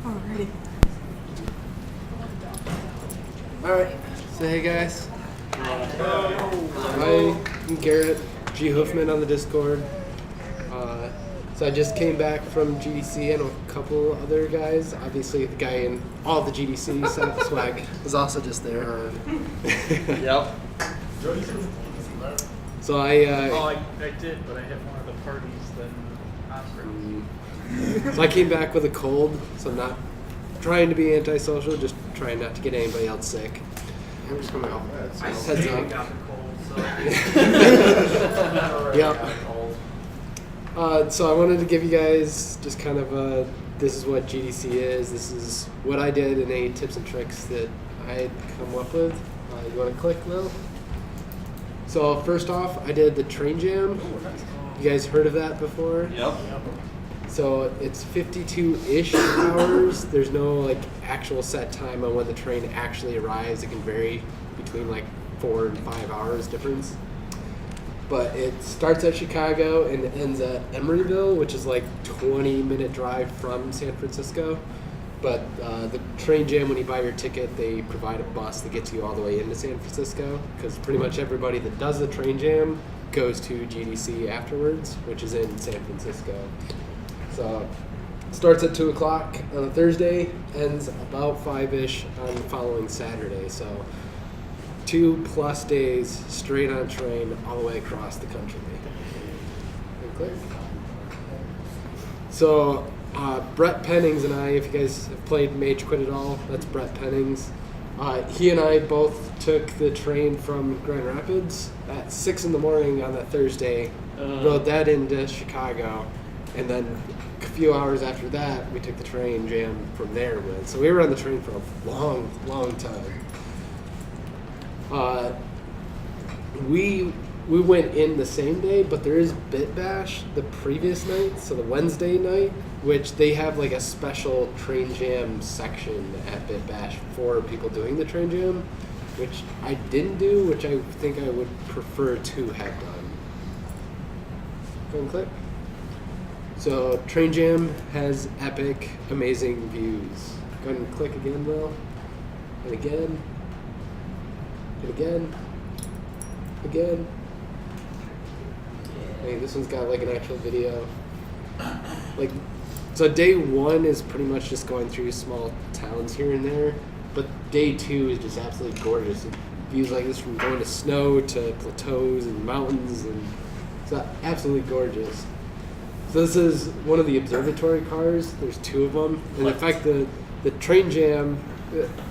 Alrighty. Alright, so hey guys. I'm Garrett Hoofman on the Discord. So I just came back from GDC and a couple other guys. Obviously the guy in all the GDC swag was also just there. Yep. So I did, but I had more of the parties than conference. So I came back with a cold, so I'm not trying to be antisocial, just trying not to get anybody else sick. I'm just coming off that. So. I still got the cold, so. Yep. So I wanted to give you guys just kind of this is what GDC is, this is what I did, and any tips and tricks that I had come up with. You want to click now? So first off, I did the train jam. You guys heard of that before? Yep. So it's 52-ish hours. There's no like actual set time on when the train actually arrives. It can vary between like 4 and 5 hours difference. But it starts at Chicago and ends at Emeryville, which is like 20-minute drive from San Francisco. But the train jam, when you buy your ticket, they provide a bus that gets you all the way into San Francisco, because pretty much everybody that does the train jam goes to GDC afterwards, which is in San Francisco. So it starts at 2 o'clock on a Thursday, ends about 5-ish on the following Saturday. So 2+ days straight on a train all the way across the country. Okay. So Brett Pennings and I, if you guys have played Mage Quit at all, that's Brett Pennings. He and I both took the train from Grand Rapids at 6 in the morning on that Thursday, rode that into Chicago, and then a few hours after that, we took the train jam from there with. So we were on the train for a long, long time. We went in the same day, but there is Bit Bash the previous night, so the Wednesday night, which they have like a special train jam section at Bit Bash for people doing the train jam, which I didn't do, which I think I would prefer to have done. Go and click. So train jam has epic, amazing views. Go ahead and click again, Will, and again, and again, again. Hey, this one's got like an actual video. Like, so day 1 is pretty much just going through small towns here and there, but day 2 is just absolutely gorgeous. It views like this from going to snow to plateaus and mountains, and it's absolutely gorgeous. So this is one of the observatory cars. There's 2 of them, and in fact the train jam,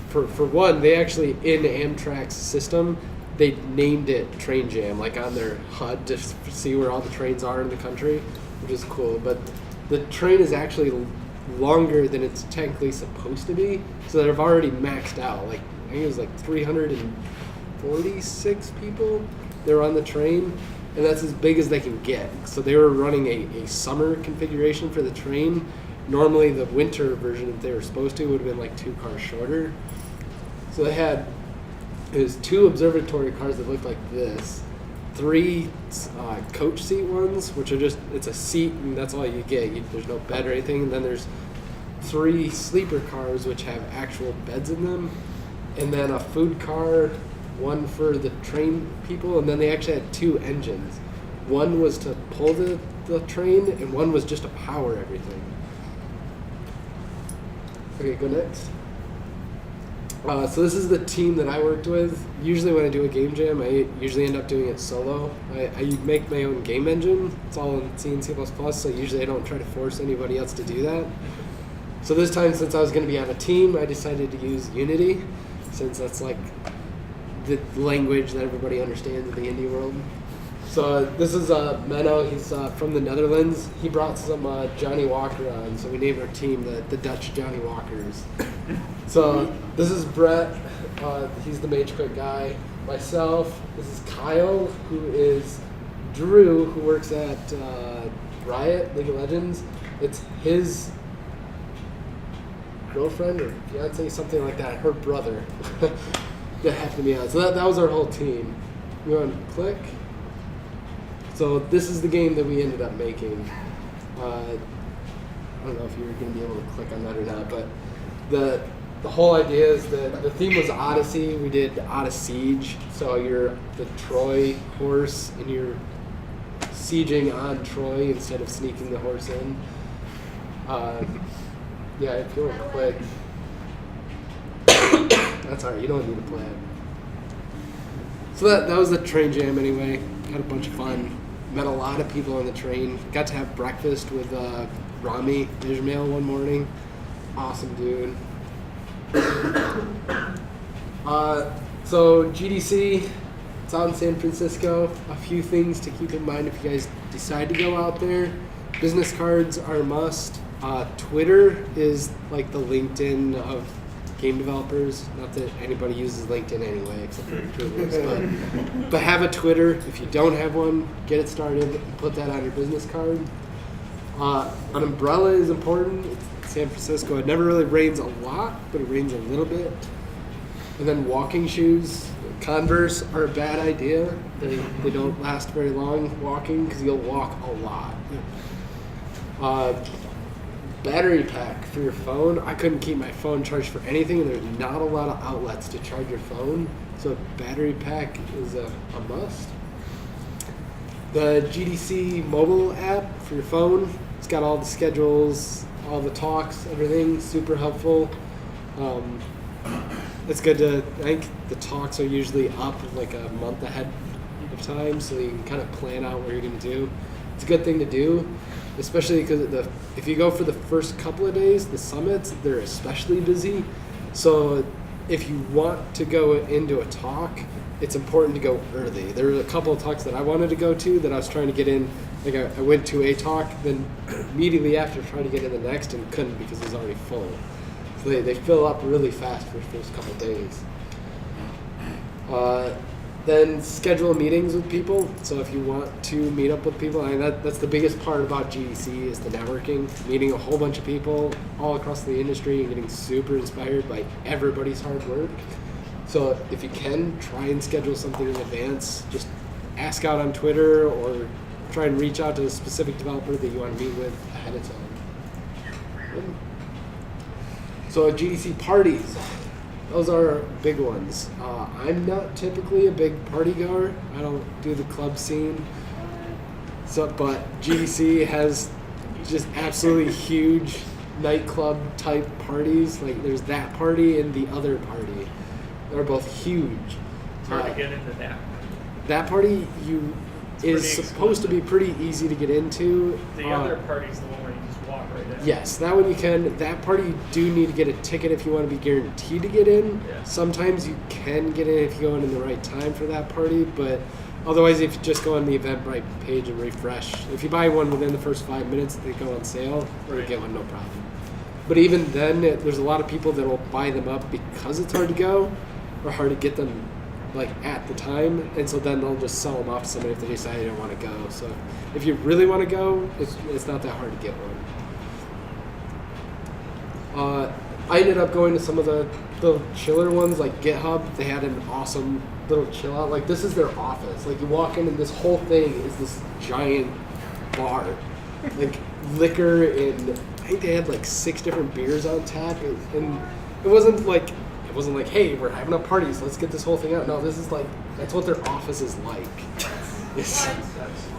for one, they actually in Amtrak's system, they named it Train Jam, like on their HUD to see where all the trains are in the country, which is cool. But the train is actually longer than it's technically supposed to be, so they've already maxed out. Like, I think it was like 346 people that were on the train, and that's as big as they can get. So they were running a summer configuration for the train. Normally the winter version, if they were supposed to, would have been like 2 cars shorter. So they had, it was 2 observatory cars that looked like this, 3 coach seat ones, which are just, it's a seat and that's all you get. There's no bed or anything. And then there's 3 sleeper cars which have actual beds in them, and then a food car, one for the train people, and then they actually had 2 engines. One was to pull the train, and one was just to power everything. Okay, go next. So this is the team that I worked with. Usually when I do a game jam, I usually end up doing it solo. I make my own game engine. It's all in C and C++, so usually I don't try to force anybody else to do that. So this time, since I was going to be on a team, I decided to use Unity, since that's like the language that everybody understands in the indie world. So this is Menno. He's from the Netherlands. He brought some Johnny Walker on, so we named our team the Dutch Johnny Walkers. So this is Brett. He's the Mage Quit guy. Myself. This is Kyle, who is Drew, who works at Riot, League of Legends. It's his girlfriend or fiance, something like that, her brother, that happened to be on. So that was our whole team. You want to click? So this is the game that we ended up making. I don't know if you're going to be able to click on that or not, but the whole idea is the theme was Odyssey. We did Odyssey, so you're the Troy horse and you're sieging on Troy instead of sneaking the horse in. Yeah, if you want to click. That's alright, you don't need to play it. So that was the train jam anyway. Had a bunch of fun. Met a lot of people on the train. Got to have breakfast with Rami Ismail one morning. Awesome dude. So GDC, it's out in San Francisco. A few things to keep in mind if you guys decide to go out there. Business cards are a must. Twitter is like the LinkedIn of game developers. Not that anybody uses LinkedIn anyway, except for recruiters. But have a Twitter. If you don't have one, get it started and put that on your business card. An umbrella is important. It's San Francisco. It never really rains a lot, but it rains a little bit. And then walking shoes. Converse are a bad idea. They don't last very long walking because you'll walk a lot. Battery pack for your phone. I couldn't keep my phone charged for anything, and there's not a lot of outlets to charge your phone, so a battery pack is a must. The GDC mobile app for your phone. It's got all the schedules, all the talks, everything. Super helpful. It's good to, I think the talks are usually up like a month ahead of time, so you can kind of plan out what you're going to do. It's a good thing to do, especially because if you go for the first couple of days, the summits, they're especially busy. So if you want to go into a talk, it's important to go early. There were a couple of talks that I wanted to go to that I was trying to get in. Like I went to a talk, then immediately after trying to get in the next and couldn't because it was already full. So they fill up really fast for the first couple of days. Then schedule meetings with people. So if you want to meet up with people, I mean, that's the biggest part about GDC is the networking, meeting a whole bunch of people all across the industry and getting super inspired by everybody's hard work. So if you can, try and schedule something in advance. Just ask out on Twitter or try and reach out to a specific developer that you want to meet with ahead of time. So GDC parties. Those are big ones. I'm not typically a big party goer. I don't do the club scene. But GDC has just absolutely huge nightclub type parties. Like there's that party and the other party. They're both huge. It's hard to get into that. That party is supposed to be pretty easy to get into. The other party's the one where you just walk right in. Yes, that one you can. That party you do need to get a ticket if you want to be guaranteed to get in. Yeah. Sometimes you can get in if you go in the right time for that party, but otherwise if you just go on the Eventbrite page and refresh, if you buy one within the first 5 minutes, they go on sale, or you get one, no problem. But even then, there's a lot of people that will buy them up because it's hard to go or hard to get them like at the time, and so then they'll just sell them off to somebody if they decide they don't want to go. So if you really want to go, it's not that hard to get one. I ended up going to some of the chiller ones like GitHub. They had an awesome little chill out. Like this is their office. Like you walk in and this whole thing is this giant bar, like liquor, and I think they had like 6 different beers on tap, and it wasn't like hey, we're having a party, so let's get this whole thing out. No, this is like that's what their office is like. It's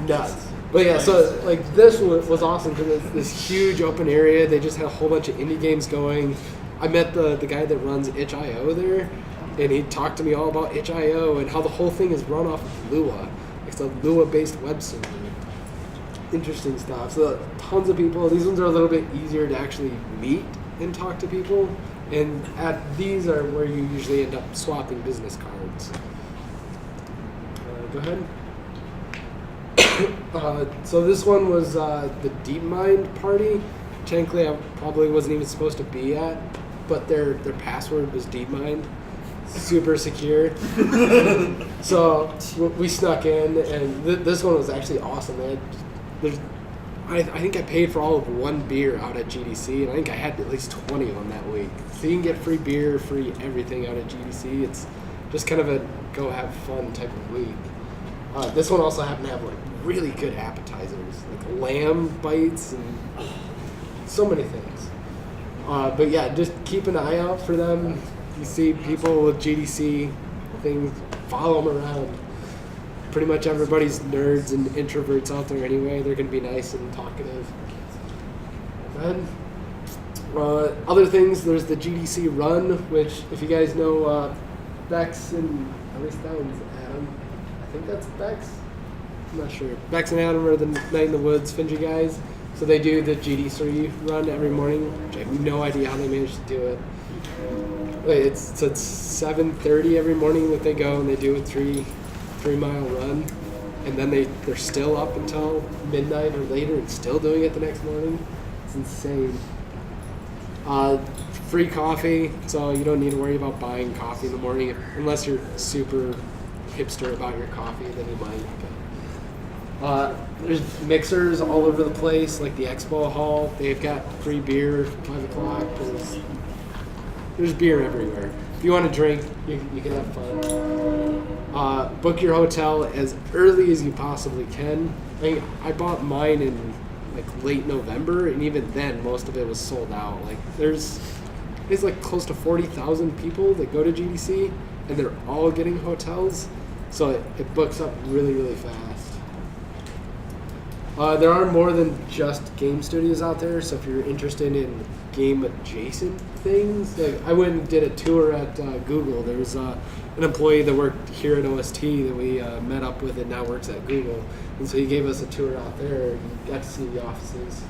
nuts. But yeah, so like this was awesome because it's this huge open area. They just had a whole bunch of indie games going. I met the guy that runs itch.io there, and he talked to me all about itch.io and how the whole thing is run off of Lua. It's a Lua-based web server. Interesting stuff. So tons of people. These ones are a little bit easier to actually meet and talk to people. And these are where you usually end up swapping business cards. Go ahead. So this one was the DeepMind party. Technically, I probably wasn't even supposed to be at, but their password was DeepMind. Super secure. So we snuck in, and this one was actually awesome. I think I paid for all of one beer out at GDC, and I think I had at least 20 of them that week. So you can get free beer, free everything out at GDC. It's just kind of a go have fun type of week. This one also happened to have like really good appetizers, like lamb bites and so many things. But yeah, just keep an eye out for them. You see people with GDC things, follow them around. Pretty much everybody's nerds and introverts out there anyway. They're going to be nice and talkative. And other things, there's the GDC Run, which if you guys know Bex and, at least that one's Adam. I think that's Bex. I'm not sure. Bex and Adam are the Night in the Woods Finji guys. So they do the GDC Run every morning, which I have no idea how they managed to do it. It's 7:30 every morning that they go, and they do a 3-mile run, and then they're still up until midnight or later and still doing it the next morning. It's insane. Free coffee, so you don't need to worry about buying coffee in the morning unless you're super hipster about your coffee, then you might. There's mixers all over the place, like the expo hall. They've got free beer, 5 o'clock. There's beer everywhere. If you want to drink, you can have fun. Book your hotel as early as you possibly can. I bought mine in like late November, and even then, most of it was sold out. Like there's like close to 40,000 people that go to GDC, and they're all getting hotels, so it books up really, really fast. There are more than just game studios out there, so if you're interested in game adjacent things, like I went and did a tour at Google. There was an employee that worked here at OST that we met up with and now works at Google, and so he gave us a tour out there and got to see the offices.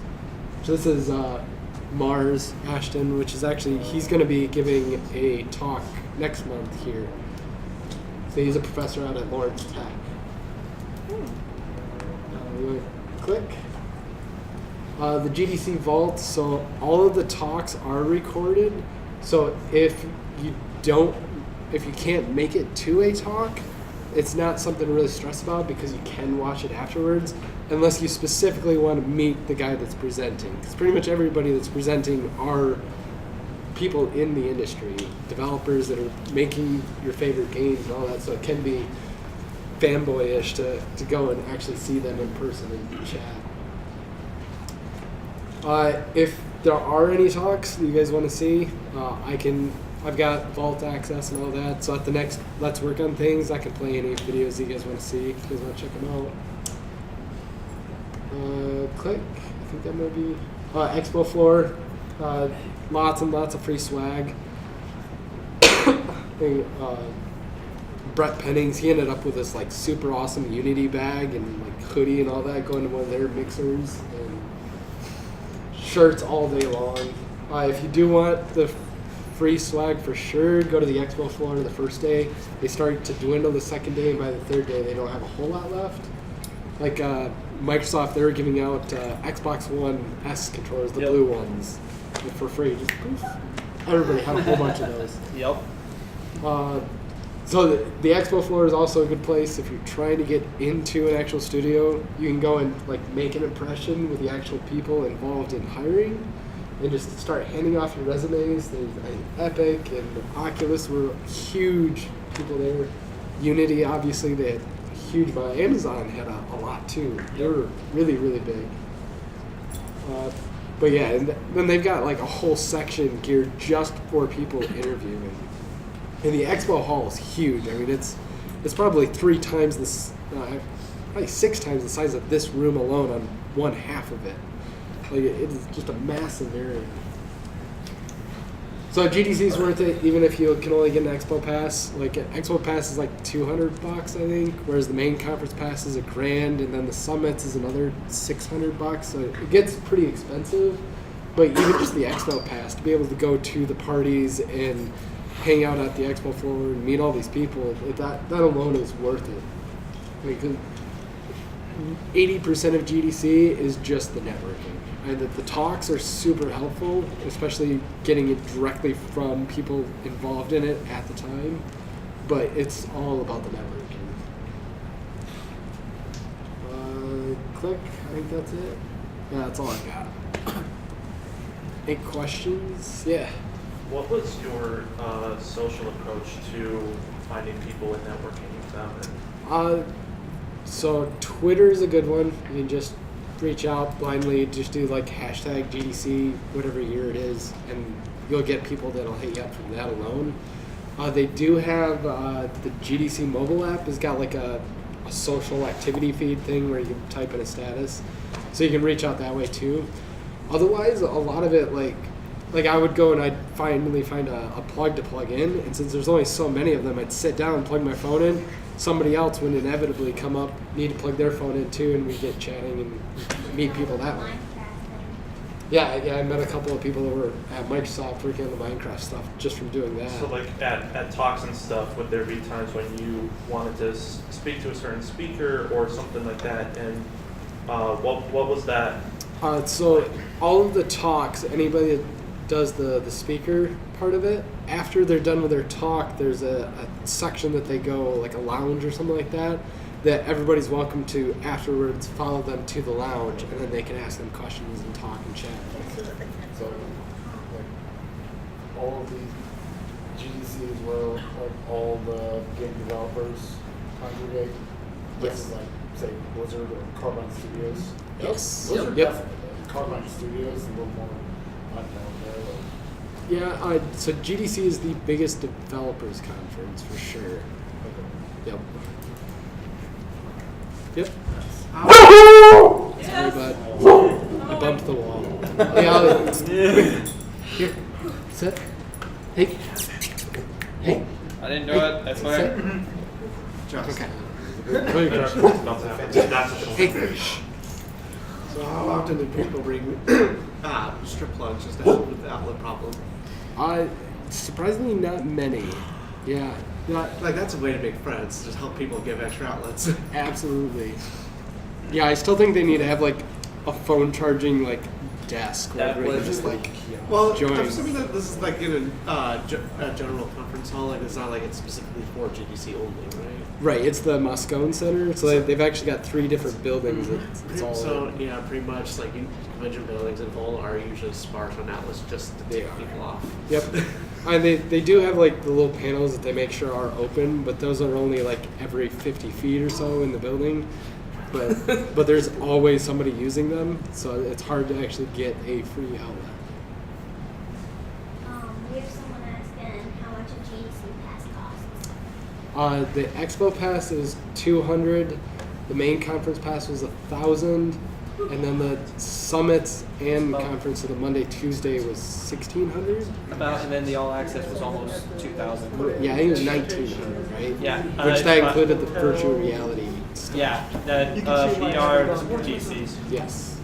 So this is Mars Ashton, which is actually, he's going to be giving a talk next month here. So he's a professor out at Lawrence Tech. Click. The GDC Vault, so all of the talks are recorded. So if you can't make it to a talk, it's not something to really stress about because you can watch it afterwards, unless you specifically want to meet the guy that's presenting. Because pretty much everybody that's presenting are people in the industry, developers that are making your favorite games and all that, so it can be fanboyish to go and actually see them in person and chat. If there are any talks that you guys want to see, I've got Vault access and all that, so at the next Let's Work on Things, I can play any videos you guys want to see if you guys want to check them out. Click, I think that might be, Expo Floor, lots and lots of free swag. Brett Pennings, he ended up with this like super awesome Unity bag and like hoodie and all that, going to one of their mixers, and shirts all day long. If you do want the free swag for sure, go to the expo floor the first day. They start to dwindle the second day, and by the third day they don't have a whole lot left. Like Microsoft, they were giving out Xbox One S controllers, the blue ones, for free. Just poof. Everybody had a whole bunch of those. Yep. So the expo floor is also a good place if you're trying to get into an actual studio. You can go and like make an impression with the actual people involved in hiring, and just start handing off your resumes. There's Epic and Oculus were huge people there. Unity, obviously, they had a huge amount. Amazon had a lot too. They were really, really big. But yeah, and then they've got like a whole section geared just for people interviewing. And the expo hall is huge. I mean, it's probably 3 times this, probably 6 times the size of this room alone on one half of it. Like it is just a massive area. So GDC is worth it, even if you can only get an expo pass. Like an expo pass is like $200, I think, whereas the main conference pass is $1,000, and then the summits is another $600. So it gets pretty expensive. But even just the expo pass, to be able to go to the parties and hang out at the expo floor and meet all these people, that alone is worth it. Because 80% of GDC is just the networking. And the talks are super helpful, especially getting it directly from people involved in it at the time. But it's all about the networking. Click, I think that's it. Yeah, that's all I got. Any questions? Yeah. What was your social approach to finding people and networking with them? So Twitter is a good one. You can just reach out blindly, just do like hashtag GDC, whatever year it is, and you'll get people that'll hit you up from that alone. They do have the GDC mobile app has got like a social activity feed thing where you can type in a status. So you can reach out that way too. Otherwise, a lot of it like I would go and I'd finally find a plug to plug in, and since there's only so many of them, I'd sit down and plug my phone in. Somebody else would inevitably come up, need to plug their phone in too, and we get chatting and meet people that way. Yeah, I met a couple of people that were at Microsoft working on the Minecraft stuff just from doing that. So like at talks and stuff, would there be times when you wanted to speak to a certain speaker or something like that? And what was that? So all of the talks, anybody that does the speaker part of it, after they're done with their talk, there's a section that they go, like a lounge or something like that everybody's welcome to afterwards follow them to the lounge, and then they can ask them questions and talk and chat. So, like, all of these GDCs where like all the game developers congregate. This Yes. is like, say, Blizzard or Carbine Studios. Yes. Blizzard Yep. definitely. Carbine Studios is a little more unknown there. Yeah, so GDC is the biggest developers conference for sure. Yep. Yep. Sorry, bud. I bumped the wall. Hey, Ollie. Here. Sit. Hey. Hey. I didn't do it. That's Sit. fine. Okay. Go ahead, That's Chris. what Hey. So how often do people bring strip plugs just to help with the outlet problem? Surprisingly, not many. Yeah. Not Like that's a way to make friends. Just help people give extra outlets. absolutely. Yeah, I still think they need to have like a phone charging like desk where That everybody was- can just like Well, join. I'm assuming that this is like in a general conference hall. Like it's not like it's specifically for GDC only, right? Right, it's the Moscone Center, so they've actually got 3 different buildings. It's all So yeah, pretty much like convention buildings in full are usually sparse on outlets just to They take are. people off. Yep. And they do have like the little panels that they make sure are open, but those are only like every 50 feet or so in the building. But there's always somebody using them, so it's hard to actually get a free outlet. We have someone asking how much a GDC pass costs. The Expo Pass is $200. The main conference pass was $1,000, and then the summits and conference of the Monday Tuesday was $1,600. And then the all access was almost 2,000. Yeah, I think it was $1,900, right? Yeah, Which that but- included the virtual reality stuff. Yeah, that VR GCs. Yes.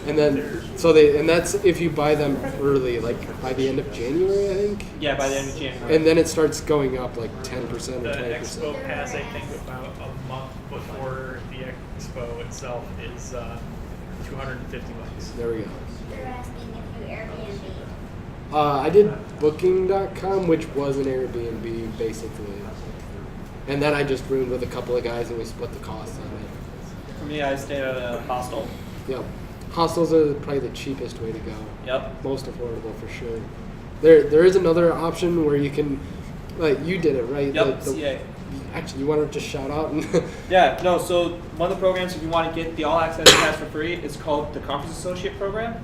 And then that's if you buy them early, like by the end of January, I think. Yeah, by the end of January. And then it starts going up like 10% or The 20%. expo pass, I think, about a month before the expo itself is $250. There we go. They're asking if you Airbnb. I did Booking.com, which was an Airbnb basically, and then I just roomed with a couple of guys and we split the cost on it. For me, I stayed at a hostel. Yep. Hostels are probably the cheapest way to go. Yep. Most affordable for sure. There is another option where you can, like you did it right. Yep, CA. Actually, you want to just shout out and Yeah, no, so one of the programs, if you want to get the all access pass for free, is called the Conference Associate Program.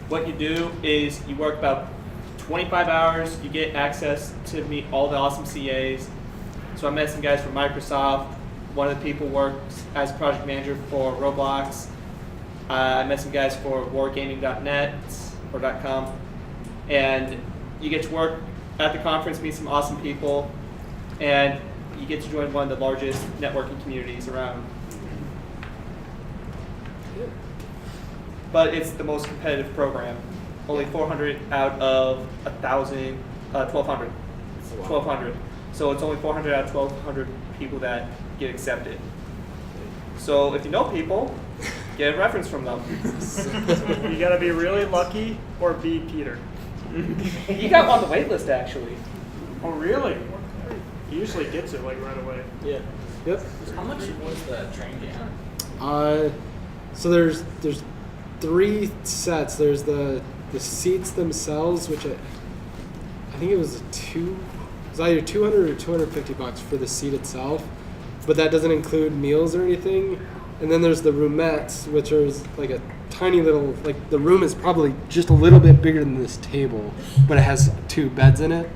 What you do is you work about 25 hours, you get access to meet all the awesome CAs. So I met some guys from Microsoft. One of the people works as project manager for Roblox. I met some guys for wargaming.net or .com. And you get to work at the conference, meet some awesome people, and you get to join one of the largest networking communities around. But it's the most competitive program. Only 400 out of 1,000, 1,200. 1,200. So it's only 400 out of 1,200 people that get accepted. So if you know people, get a reference from them. You gotta be really lucky or be Peter. You got on the wait list actually. Oh, really? He usually gets it like right away. Yeah. yep. How much was the train jam? So there's 3 sets. There's the seats themselves, which I think it was either $200 or $250 for the seat itself. but that doesn't include meals or anything. And then there's the roomettes, which is like a tiny little, like the room is probably just a little bit bigger than this table, but it has 2 beds in it,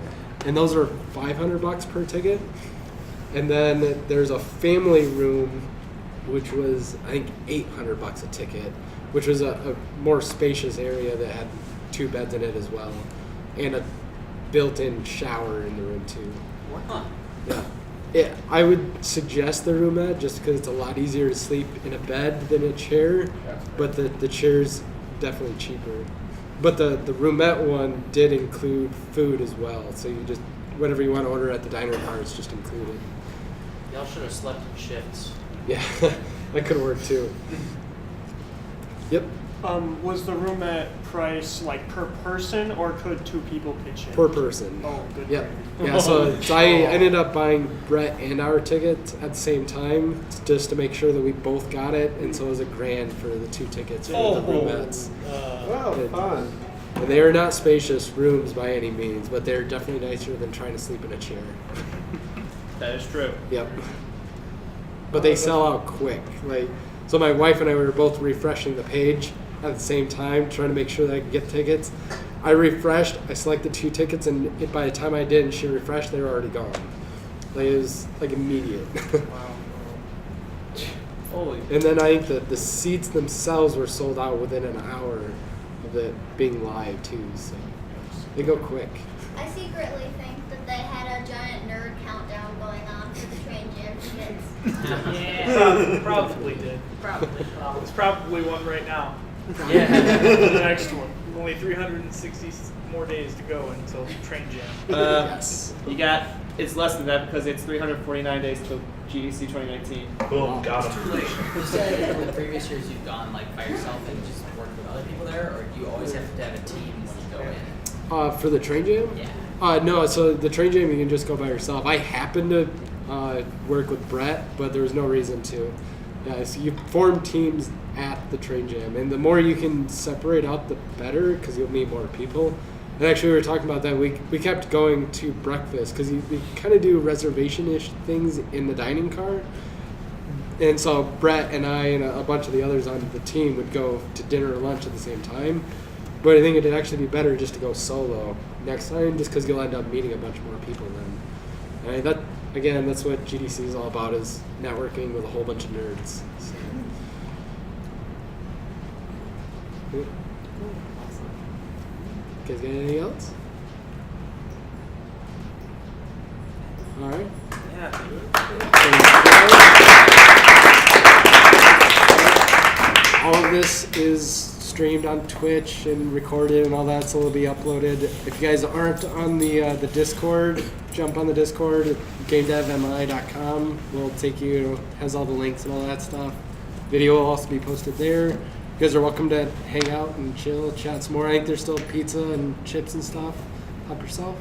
and those are $500 per ticket. And then there's a family room, which was I think $800 a ticket, which was a more spacious area that had 2 beds in it as well, and a built-in shower in the room too. Yeah. I would suggest the roomette just because it's a lot easier to sleep in a bed than a chair, but the chair's definitely cheaper. But the roomette one did include food as well, so you just whatever you want to order at the diner car is just included. Y'all should have slept in shifts. Yeah, that could work too. Yep, Was the roomette price like per person, or could 2 people pitch in? per person. Oh, good. Yep. gravy. Yeah, so I ended up buying Brett and our tickets at the same time just to make sure that we both got it, and so it was $1,000 for the 2 tickets for the roomettes. Wow, fun. And they are not spacious rooms by any means, but they're definitely nicer than trying to sleep in a chair. That is true. Yep. But they sell out quick. So my wife and I were both refreshing the page at the same time, trying to make sure that I could get tickets. I refreshed, I selected 2 tickets, and by the time I did and she refreshed, they were already gone. It was immediate. Holy. And then I think the seats themselves were sold out within an hour of it being live too, so they go quick. I secretly think that they had a giant nerd countdown going on for the train jam tickets. Yeah, probably did. Probably. There's probably one right now. Yeah. The next one. Only 360 more days to go until train jam. Yes. It's less than that because it's 349 days till GDC 2019. Boom, got him. You said in the previous years you've gone like by yourself and just worked with other people there, or do you always have to have a team when you go in? For the train jam? Yeah. No, so the train jam you can just go by yourself. I happened to work with Brett, but there was no reason to. Yeah, so you form teams at the train jam, and the more you can separate out, the better, because you'll meet more people. And actually, we were talking about that. We kept going to breakfast because we kind of do reservation-ish things in the dining car. And so Brett and I and a bunch of the others on the team would go to dinner or lunch at the same time. But I think it'd actually be better just to go solo next time, just because you'll end up meeting a bunch more people then. And that's what GDC is all about, is networking with a whole bunch of nerds. So. Cool. You guys got anything else? All right. All of this is streamed on Twitch and recorded and all that, so it'll be uploaded. If you guys aren't on the Discord, jump on the Discord at GamedevMI.com. We'll take you, has all the links and all that stuff. Video will also be posted there. You guys are welcome to hang out and chill, chat some more. I think there's still pizza and chips and stuff. Help yourself.